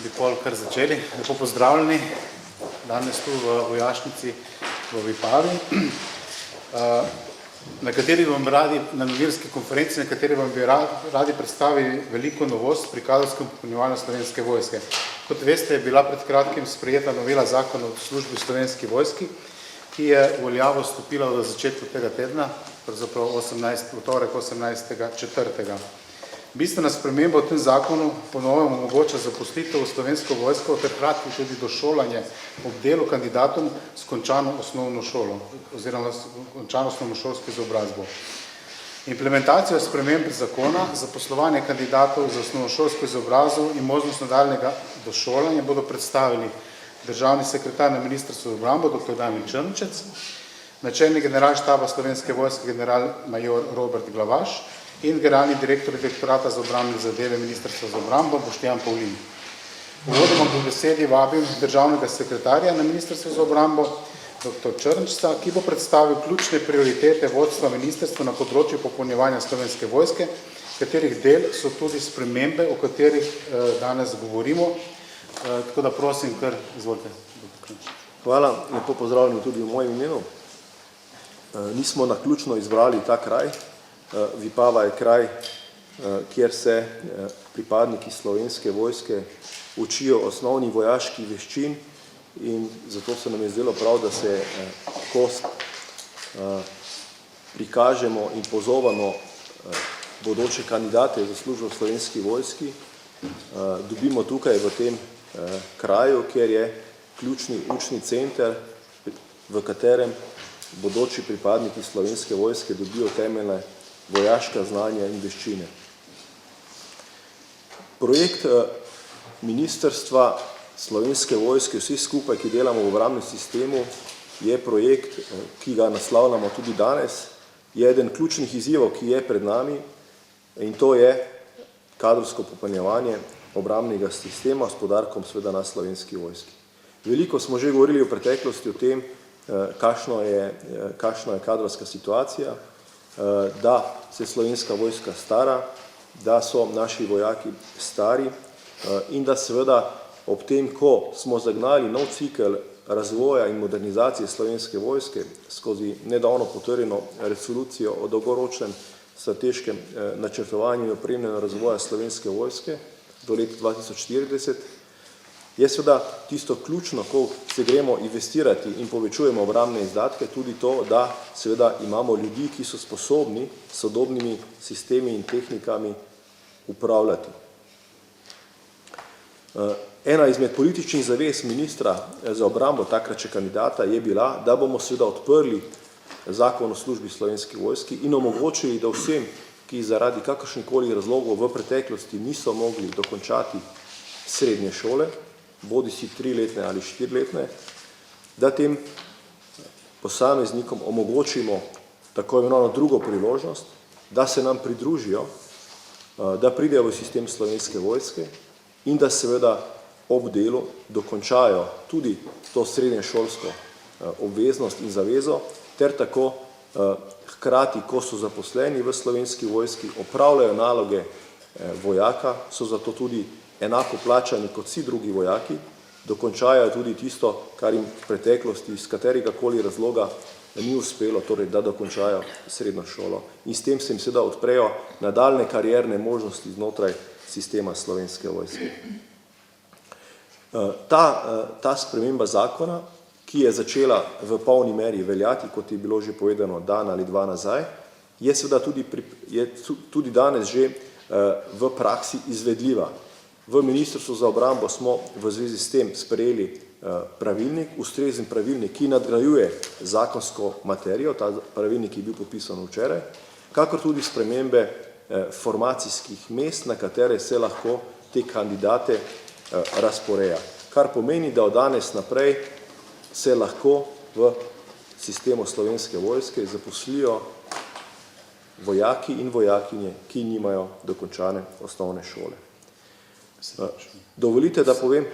bi pol kar začeli. Lepo pozdravljeni danes tu v vojašnici v Vipavi, na kateri vam radi, na novinarski konferenci, na kateri vam bi radi predstavili veliko novost pri kadrovskem popolnjevanju Slovenske vojske. Kot veste, je bila pred kratkim sprejeta novela zakona o službi v Slovenski vojski, ki je v veljavo stopila v začetku tega tedna, pravzaprav v torek 18.4. Bistvena sprememba v tem zakonu ponovno omogoča zaposlitev v Slovensko vojsko ter hkrati tudi došolanje ob delu kandidatom s končano osnovno šolo oziroma s končano osnovnošolsko izobrazbo. Implementacijo sprememb zakona za poslovanje kandidatov za osnovnošolsko izobrazbo in možnost nadaljnjega došolanja bodo predstavili državni sekretar na Ministrstvu za obrambo dr. Damjan Črnčec, načelnik generalštaba Slovenske vojske general major Robert Glavaš in generalni direktor Direktorata za obrambne zadeve Ministrstva za obrambo Boštjan Pavlin. Uvodoma po besedi vabim državnega sekretarja na Ministrstvu za obrambo dr. Črnčca, ki bo predstavil ključne prioritete vodstva ministrstva na področju popolnjevanja Slovenske vojske, katerih del so tudi spremembe, o katerih danes govorimo. Tako da prosim, kar izvolite. Hvala, lepo pozdravljeni tudi v mojem imenu. Nismo naključno izbrali ta kraj. Vipava je kraj, kjer se pripadniki Slovenske vojske učijo osnovnih vojaških veščin in zato se nam je zdelo prav, da se ko prikažemo in pozovemo bodoče kandidate za službo v Slovenski vojski, dobimo tukaj v tem kraju, kjer je ključni učni center, v katerem bodoči pripadniki Slovenske vojske dobijo temeljne vojaška znanja in veščine. Projekt Ministrstva Slovenske vojske, vsi skupaj, ki delamo v obrambnem sistemu, je projekt, ki ga naslavljamo tudi danes, je eden ključnih izzivov, ki je pred nami in to je kadrovsko popolnjevanje obrambnega sistema s poudarkom seveda na Slovenski vojski. Veliko smo že govorili v preteklosti o tem, kakšna je kadrovska situacija, da se Slovenska vojska stara, da so naši vojaki stari in da seveda ob tem, ko smo zagnali nov cikel razvoja in modernizacije Slovenske vojske skozi nedavno potrjeno resolucijo o dolgoročnem strateškem načrtovanju in opremljanju razvoja Slovenske vojske do leta 2040, je seveda tisto ključno, ko se gremo investirati in povečujemo obrambne izdatke, tudi to, da seveda imamo ljudi, ki so sposobni s sodobnimi sistemi in tehnikami upravljati. Ena izmed političnih zavez ministra za obrambo, takrat še kandidata, je bila, da bomo seveda odprli zakon o službi Slovenski vojski in omogočili, da vsem, ki zaradi kakršnikoli razlogov v preteklosti niso mogli dokončati srednje šole, bodi si 3-letne ali 4-letne, da tem posameznikom omogočimo tako imenovano drugo priložnost, da se nam pridružijo, da pridejo v sistem Slovenske vojske in da seveda ob delu dokončajo tudi to srednješolsko obveznost in zavezo, ter tako hkrati, ko so zaposleni v Slovenski vojski, opravljajo naloge vojaka, so zato tudi enako plačani kot vsi drugi vojaki, dokončajo tudi tisto, kar jim v preteklosti iz katerigakoli razloga ni uspelo, torej da dokončajo srednjo šolo. In s tem se jim seveda odprejo nadaljne karierne možnosti znotraj sistema Slovenske vojske. Ta sprememba zakona, ki je začela v polni meri veljati, kot je bilo že povedano dan ali dva nazaj, je seveda tudi danes že v praksi izvedljiva. V Ministrstvu za obrambo smo v zvezi s tem sprejeli pravilnik, ustrezen pravilnik, ki nadgrajuje zakonsko materijo, ta pravilnik je bil podpisan včeraj, kakor tudi spremembe formacijskih mest, na katere se lahko te kandidate razporeja. Kar pomeni, da od danes naprej se lahko v sistemu Slovenske vojske zaposlijo vojaki in vojakinje, ki nimajo dokončane osnovne šole. Dovolite, da povem,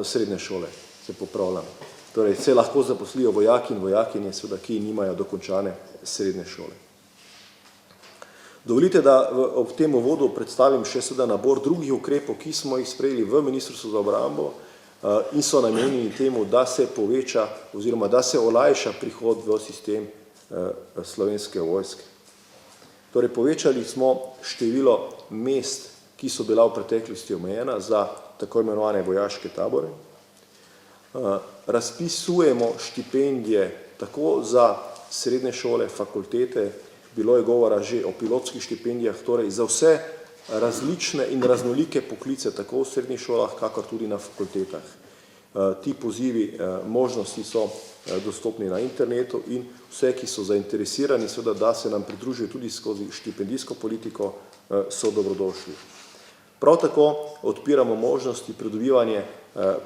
srednje šole, se popravljam. Torej, se lahko zaposlijo vojaki in vojakinje, seveda, ki nimajo dokončane srednje šole. Dovolite, da ob tem uvodu predstavim še seveda nabor drugih ukrepov, ki smo jih sprejeli v Ministrstvu za obrambo in so namenjeni temu, da se poveča oziroma da se olajša prihod v sistem Slovenske vojske. Torej, povečali smo število mest, ki so bila v preteklosti omejena za tako imenovane vojaške tabore. Razpisujemo štipendije tako za srednje šole, fakultete, bilo je govora že o pilotskih štipendijah, torej za vse različne in raznolike poklice, tako v srednjih šolah, kakor tudi na fakultetah. Ti pozivi, možnosti so dostopni na internetu in vse, ki so zainteresirani, seveda, da se nam pridružijo tudi skozi štipendijsko politiko, so dobrodošli. Prav tako odpiramo možnosti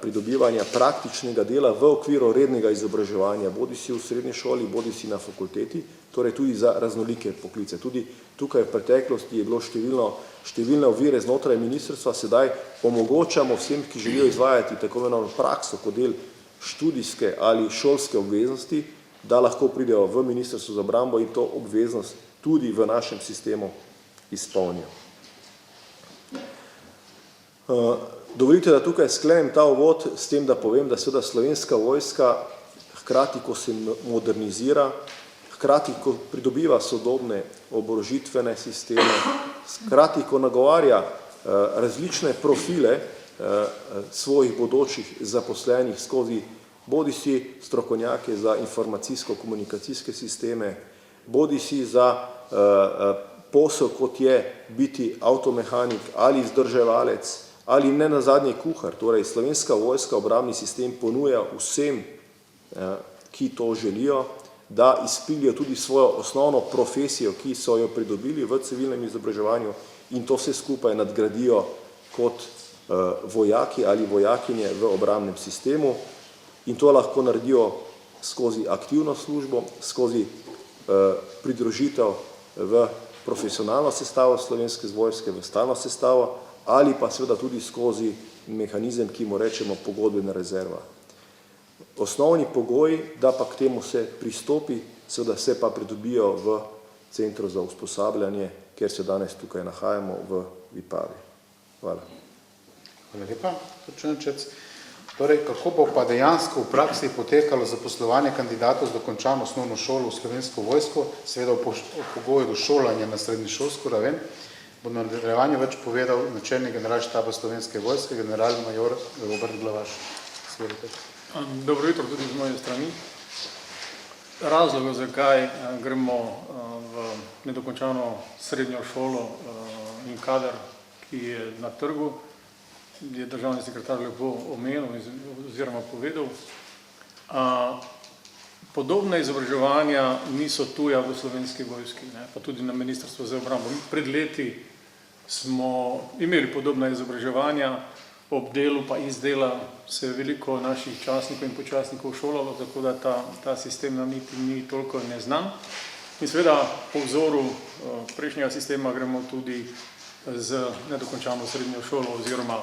pridobivanja praktičnega dela v okviru rednega izobraževanja, bodisi v srednji šoli, bodisi na fakulteti, torej tudi za raznolike poklice. Tudi tukaj v preteklosti je bilo številne ovire znotraj ministrstva, sedaj omogočamo vsem, ki želijo izvajati tako imenovano prakso kot del študijske ali šolske obveznosti, da lahko pridejo v Ministrstvo za obrambo in to obveznost tudi v našem sistemu izpolnijo. Dovolite, da tukaj sklenem ta uvod s tem, da povem, da seveda Slovenska vojska hkrati, ko se modernizira, hkrati, ko pridobiva sodobne oborožitvene sisteme, hkrati, ko nagovarja različne profile svojih bodočih zaposlenih skozi bodisi strokovnjake za informacijsko-komunikacijske sisteme, bodisi za posel, kot je biti avtomehanik ali vzdrževalec, ali ne nazadnje kuhar. Torej, Slovenska vojska obrambni sistem ponuja vsem, ki to želijo, da izpilijo tudi svojo osnovno profesijo, ki so jo pridobili v civilnem izobraževanju in to vse skupaj nadgradijo kot vojaki ali vojakinje v obrambnem sistemu in to lahko naredijo skozi aktivno službo, skozi pridružitev v profesionalno sestavo Slovenske vojske, v stalno sestavo ali pa seveda tudi skozi mehanizem, ki mu rečemo pogodbena rezerva. Osnovni pogoj, da pa k temu se pristopi, seveda se pa pridobijo v Centru za usposabljanje, kjer se danes tukaj nahajamo v Vipavi. Hvala. Hvala lepa, Črnčec. Torej, kako bo pa dejansko v praksi potekalo zaposlovanje kandidatov z dokončano osnovno šolo v Slovensko vojsko, seveda v pogoju došolanja na srednješolsko raven, bo na nadaljevanju več povedal načelnik generalštaba Slovenske vojske, general-major Robert Glavaš. Dobro jutro tudi z moje strani. Razlog, zakaj gremo v nedokončano srednjo šolo in kader, ki je na trgu, je državni sekretar lepo omenil oziroma povedal. Podobna izobraževanja niso tuja v Slovenski vojski, pa tudi na Ministrstvu za obrambo. Pred leti smo imeli podobna izobraževanja, ob delu pa iz dela se je veliko naših častnikov in počastnikov šolalo, tako da ta sistem nam niti ni toliko neznan. In seveda po vzoru prejšnjega sistema gremo tudi z nedokončano srednjo šolo oziroma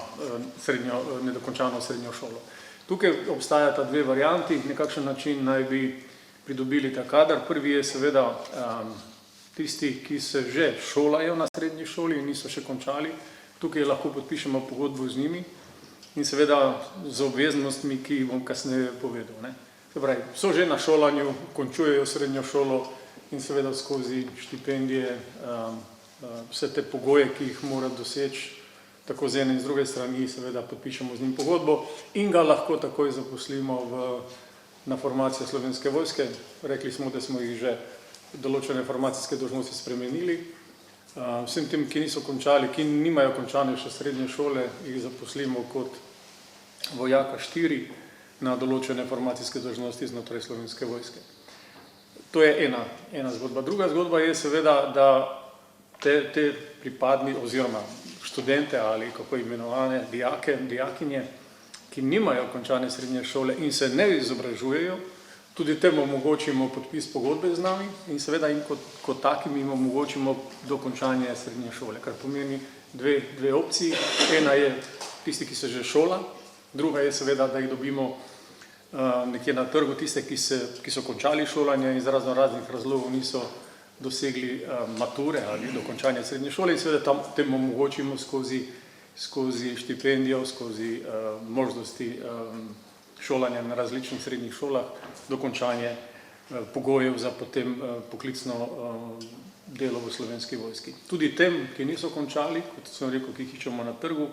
nedokončano srednjo šolo. Tukaj obstajata dve varianti, nekakšen način naj bi pridobili ta kader. Prvi je seveda tisti, ki se že šolajo na srednji šoli in niso še končali. Tukaj lahko podpišemo pogodbo z njimi in seveda z obveznostmi, ki jih bom kasneje povedal. Se pravi, so že na šolanju, končujejo srednjo šolo in seveda skozi štipendije vse te pogoje, ki jih mora doseči, tako z ene in z druge strani, seveda podpišemo z njim pogodbo in ga lahko takoj zaposlimo na formacijo Slovenske vojske. Rekli smo, da smo jih že določene formacijske dolžnosti spremenili. Vsem tem, ki niso končali, ki nimajo končane še srednje šole, jih zaposlimo kot vojaka 4 na določene formacijske dolžnosti znotraj Slovenske vojske. To je ena zgodba. Druga zgodba je seveda, da te pripadni oziroma študente ali kako imenovane dijakinje, ki nimajo končane srednje šole in se ne izobražujejo, tudi tem omogočimo podpis pogodbe z nami in seveda jim kot takim jim omogočimo dokončanje srednje šole, kar pomeni dve opciji. Ena je tisti, ki se že šola, druga je seveda, da jih dobimo nekje na trgu, tiste, ki so končali šolanje in iz raznih razlogov dosegli mature ali dokončanje srednje šole in seveda tam tem omogočimo skozi štipendijo, skozi možnosti šolanja na različnih srednjih šolah, dokončanje pogojev za potem poklicno delo v Slovenski vojski. Tudi tem, ki niso končali, kot sem rekel, ki jih iščemo na trgu,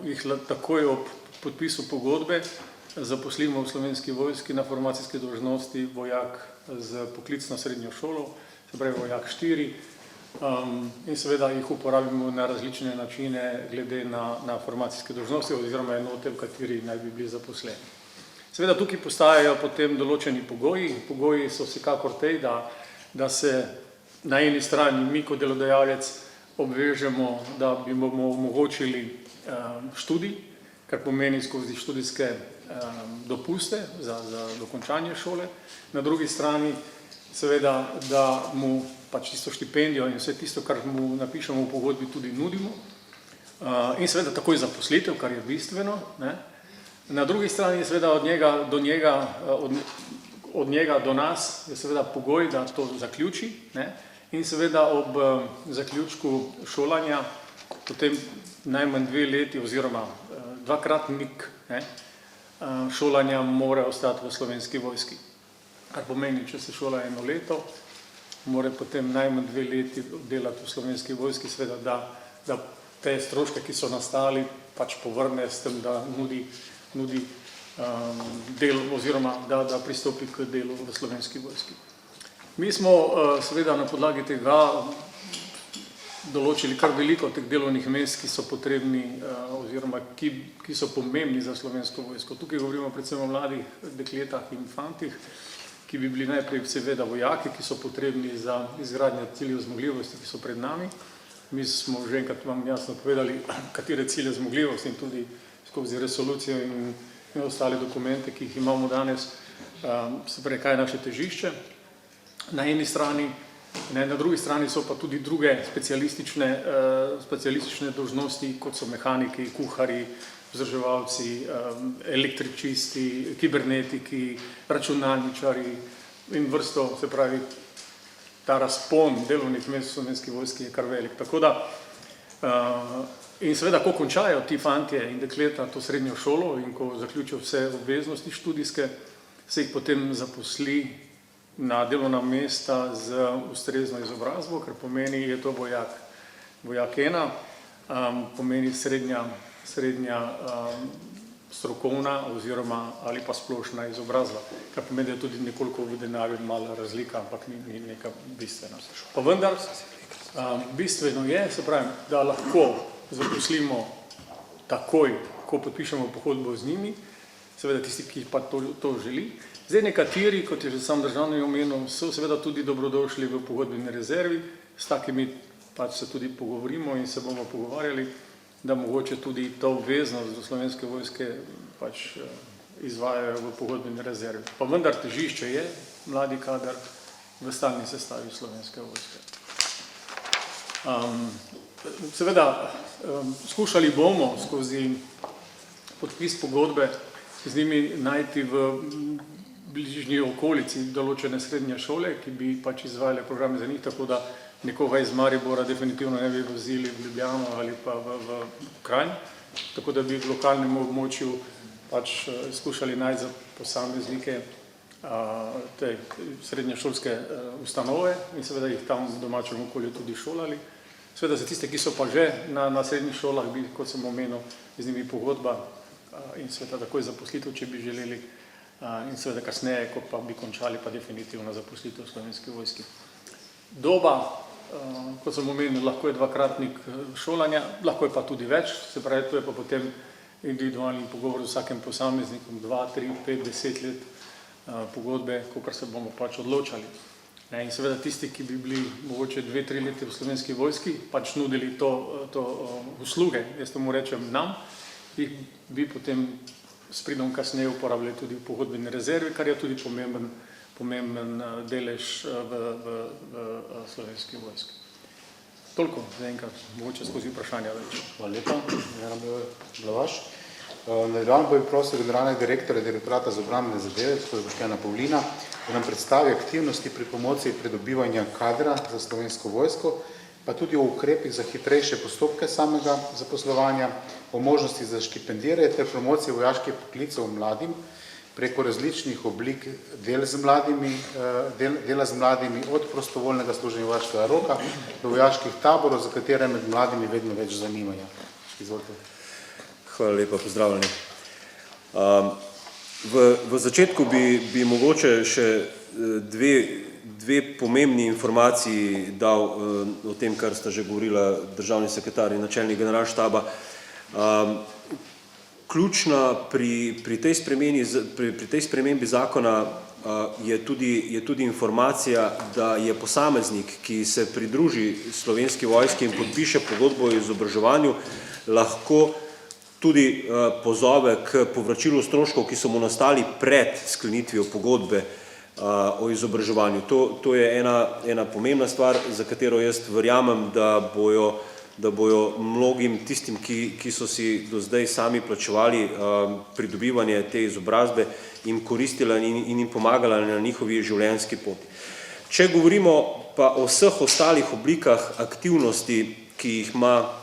jih takoj ob podpisu pogodbe zaposlimo v Slovenski vojski na formacijski dolžnosti vojak z poklicno srednjo šolo, se pravi vojak 4, in seveda jih uporabimo na različne načine glede na formacijske dolžnosti oziroma enote, v kateri naj bi bili zaposleni. Seveda tukaj postajajo potem določeni pogoji. Pogoji so vsekakor tej, da se na eni strani mi kot delodajalec obvežemo, da bi bomo omogočili študij, kar pomeni skozi študijske dopuste za dokončanje šole. Na drugi strani seveda, da mu pač tisto štipendijo in vse tisto, kar mu napišemo v pogodbi, tudi nudimo. In seveda takoj zaposlitev, kar je bistveno, ne. Na drugi strani seveda od njega do nas je seveda pogoj, da to zaključi, ne. In seveda ob zaključku šolanja potem najmanj 2 leti oziroma dvakratnik šolanja mora ostati v Slovenski vojski. Kar pomeni, če se šola 1 leto, mora potem najmanj 2 leti delati v Slovenski vojski, seveda da te stroške, ki so nastali, pač povrne s tem, da nudi delo oziroma da pristopi k delu v Slovenski vojski. Mi smo seveda na podlagi tega določili kar veliko teh delovnih mest, ki so potrebni oziroma ki so pomembni za Slovensko vojsko. Tukaj govorimo predvsem o mladih dekletah in fantih, ki bi bili najprej seveda vojaki, ki so potrebni za izgradnjo ciljev zmogljivosti, ki so pred nami. Mi smo že enkrat vam jasno povedali, katere cilje zmogljivosti in tudi skozi resolucijo in ostale dokumente, ki jih imamo danes, se pravi, kaj je naše težišče. Na eni strani, na drugi strani so pa tudi druge specialistične dolžnosti, kot so mehaniki, kuharji, vzdrževalci, električisti, kibernetiki, računalničarji in vrsto, se pravi, ta razpon delovnih mest v Slovenski vojski je kar velik. Tako da, in seveda, ko končajo ti fantje in dekleta to srednjo šolo in ko zaključijo vse obveznosti študijske, se jih potem zaposli na delovna mesta z ustrezno izobrazbo, kar pomeni, je to vojak 1, pomeni srednja strokovna oziroma ali pa splošna izobrazba, kar pomeni, da je tudi nekoliko v denarju mala razlika, ampak ni neka bistvena. Pa vendar, bistveno je, se pravi, da lahko zaposlimo takoj, ko podpišemo pogodbo z njimi, seveda tisti, ki pa to želi. Zdaj nekateri, kot je že sam državni omenil, so seveda tudi dobrodošli v pogodbeni rezervi, s takimi pač se tudi pogovorimo in se bomo pogovarjali, da mogoče tudi to obveznost do Slovenske vojske pač izvajajo v pogodbeni rezervi. Pa vendar težišče je mladi kader v stalni sestavi Slovenske vojske. Seveda, skušali bomo skozi podpis pogodbe z njimi najti v bližnji okolici določene srednje šole, ki bi pač izvajale programe za njih, tako da nekoga iz Maribora definitivno ne bi vozili v Ljubljano ali pa v Kranj, tako da bi v lokalnem območju pač skušali najti za posameznike te srednješolske ustanove in seveda jih tam v domačem okolju tudi šolali. Seveda za tiste, ki so pa že na srednjih šolah, bi, kot sem omenil, z njimi pogodba in seveda takoj zaposlitev, če bi želeli, in seveda kasneje, ko pa bi končali, pa definitivno zaposlitev v Slovenski vojski. Doba, kot sem omenil, lahko je dvakratnik šolanja, lahko je pa tudi več, se pravi, to je pa potem individualni pogovor z vsakim posameznikom, 2, 3, 5, 10 let pogodbe, kakor se bomo pač odločali. In seveda tisti, ki bi bili mogoče 2-3 leta v Slovenski vojski, pač nudili to usluge, jaz tomu rečem nam, jih bi potem s pridom kasneje uporabljali tudi v pogodbeni rezervi, kar je tudi pomemben delež v Slovenski vojski. Toliko zaenkrat, mogoče skozi vprašanja več. Hvala lepa, Glavaš. Nadaljevan bi prosil generalnega direktorja Direktorata za obrambne zadeve, gospoda Boštjana Pavlina, da nam predstavi aktivnosti pri pomoci pridobivanja kadra za Slovensko vojsko, pa tudi o ukrepih za hitrejše postopke samega zaposlovanja, o možnosti za štipendiranje ter promocije vojaških poklicev mladim preko različnih oblik dela z mladimi, od prostovoljnega služenja vojaškega roka do vojaških taborov, za katere med mladimi vedno več zanimanja. Izvolite. Hvala lepa, pozdravljeni. V začetku bi mogoče še dve pomembni informaciji dal o tem, kar sta že govorila državni sekretar in načelnik generalštaba. Ključna pri tej spremembi zakona je tudi informacija, da je posameznik, ki se pridruži Slovenski vojski in podpiše pogodbo o izobraževanju, lahko tudi pozove k povračilu stroškov, ki so mu nastali pred sklenitvijo pogodbe o izobraževanju. To je ena pomembna stvar, za katero jaz verjamem, da bojo mnogim tistim, ki so si do zdaj sami plačevali pridobivanje te izobrazbe, jim koristila in jim pomagala na njihovi življenjski poti. Če govorimo pa o vseh ostalih oblikah aktivnosti, ki jih ima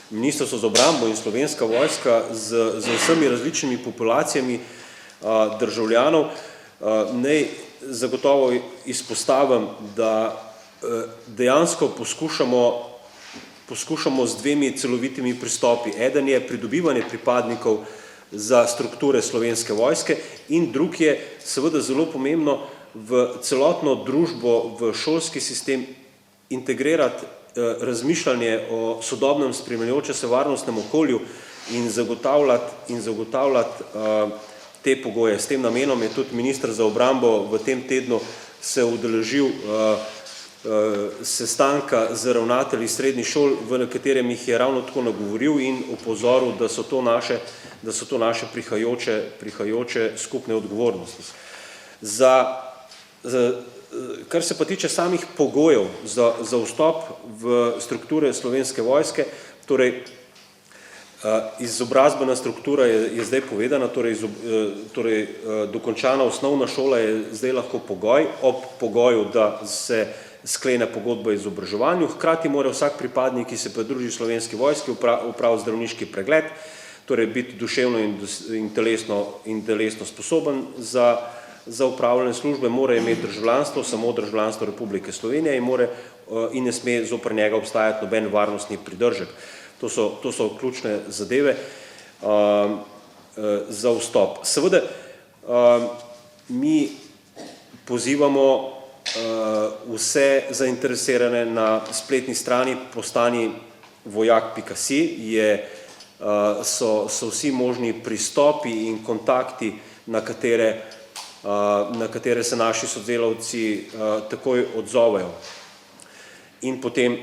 Ministrstvo za obrambo in Slovenska vojska z vsemi različnimi populacijami državljanov, naj zagotovo izpostavim, da dejansko poskušamo z dvemi celovitimi pristopi. Eden je pridobivanje pripadnikov za strukture Slovenske vojske in drug je seveda zelo pomembno v celotno družbo, v šolski sistem integrirati razmišljanje o sodobnem spremljajoče se varnostnem okolju in zagotavljati te pogoje. S tem namenom je tudi minister za obrambo v tem tednu se udeležil sestanka z ravnatelji srednjih šol, v katerem jih je ravno tako nagovoril in opozoril, da so to naše prihajajoče skupne odgovornosti. Kar se pa tiče samih pogojev za vstop v strukture Slovenske vojske, torej izobrazbena struktura je zdaj povedana, torej dokončana osnovna šola je zdaj lahko pogoj, ob pogoju, da se sklene pogodba o izobraževanju, hkrati mora vsak pripadnik, ki se pridruži Slovenski vojski, opraviti zdravniški pregled, torej biti duševno in telesno sposoben za upravljanje službe, mora imeti državljanstvo, samo državljanstvo Republike Slovenije in ne sme zoper njega obstajati noben varnostni pridržek. To so ključne zadeve za vstop. Seveda mi pozivamo vse zainteresirane na spletni strani postani vojak.si, so vsi možni pristopi in kontakti, na katere se naši sodelavci takoj odzovejo. In potem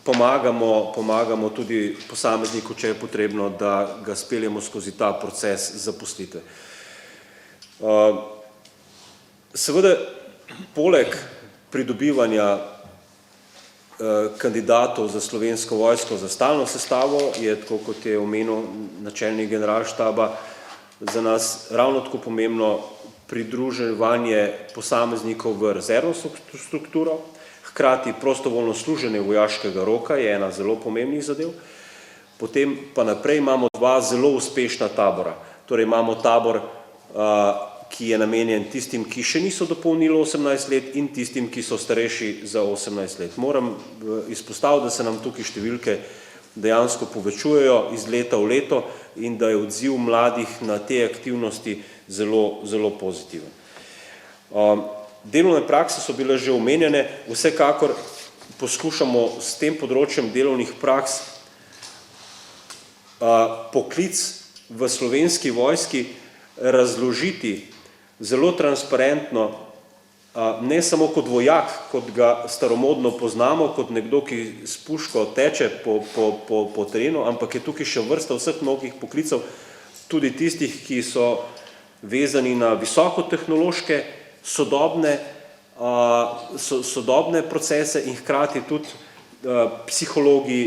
pomagamo tudi posamezniku, če je potrebno, da ga speljemo skozi ta proces zaposlitve. Seveda, poleg pridobivanja kandidatov za Slovensko vojsko za stalno sestavo je, tako kot je omenil načelnik generalštaba, za nas ravno tako pomembno pridruževanje posameznikov v rezervno strukturo, hkrati prostovoljno služenje vojaškega roka je ena zelo pomembnih zadev. Potem pa naprej imamo dva zelo uspešna tabora. Torej imamo tabor, ki je namenjen tistim, ki še niso dopolnili 18 let in tistim, ki so starejši za 18 let. Moram izpostaviti, da se nam tukaj številke dejansko povečujejo iz leta v leto in da je odziv mladih na te aktivnosti zelo pozitiven. Delovne prakse so bile že omenjene, vsekakor poskušamo s tem področjem delovnih praks poklic v Slovenski vojski razložiti zelo transparentno, ne samo kot vojak, kot ga staromodno poznamo, kot nekdo, ki s puško teče po terenu, ampak je tukaj še vrsta vseh mnogih poklicev, tudi tistih, ki so vezani na visokotehnološke, sodobne procese in hkrati tudi psihologi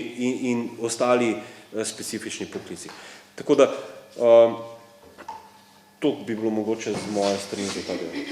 in ostali specifični poklici. Tako da to bi bilo mogoče z moje strani za ta del.